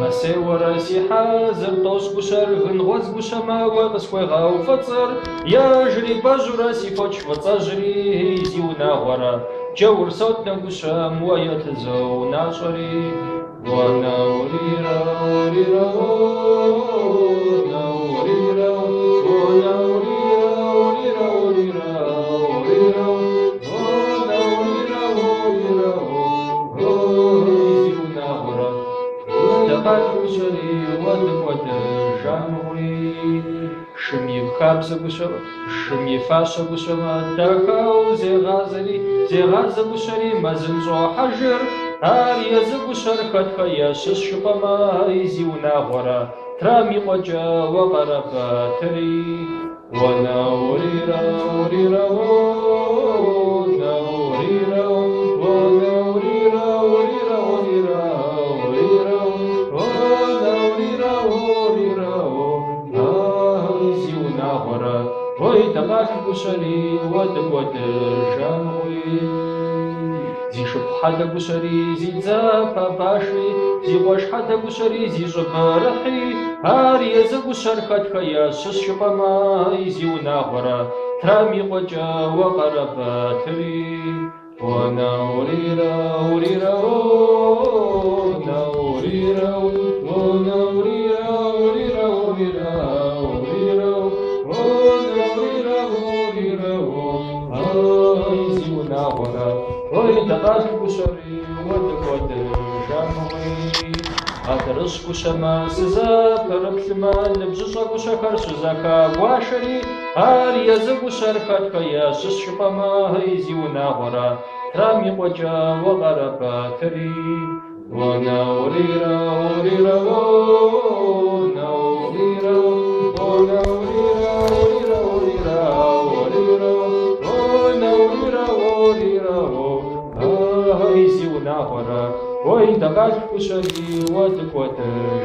مساور سي حازر طوس بشر غنغوز بشما وغسوغا وفطر يا جري بجرا سي فوتش فطجري زيونا ورا جور صوتنا بشام ويتزو ناشري وانا وريرا وريرا وريرا وانا وريرا وريرا وريرا وريرا وانا وريرا وريرا زيونا ورا تقال بشري ودقوة جامعي شمي بخابس بشر شمي فاش بشر تاكاو زغاز بشري مزنجو حجر هاري زبشر خدخيا ششقما يزيونا غورا ترامي قجا وغربا تري وانا وريرا وريرا وانا وريرا وانا وريرا وريرا وريرا وريرا وانا وريرا وريرا يزيونا غورا ويتقاك بشري ودقوة جامعي زي شب حدا بشري زي زافا باشي زي غوش حدا بشري زي جبرحي هاري زبشر خدخيا ششقما يزيونا غورا ترامي قجا وغربا تري وانا وريرا وريرا وانا وريرا وانا وريرا وريرا وريرا وريرا وانا وريرا وريرا يزيونا غورا ويتقاك بشري ودقوة جامعي أدرس بشما سزا فرقلما نبجشا بشكر سزاكا واشري هاري زبشر خدخيا ششقما هيزيونا غورا ترامي قجا وغربا تري وانا وريرا وريرا وانا وريرا وانا وريرا وريرا وريرا وريرا وانا وريرا وريرا هيزيونا غورا ويتقاك بشري ودقوة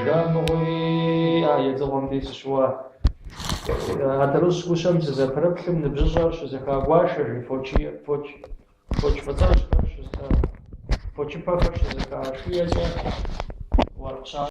جامعي آية زغم ديس شوا أدرس بشم زي فرقلم نبججر شزاكا واشري فوتشي فتاش فوتشي بافر شزاكا شوية ورقشا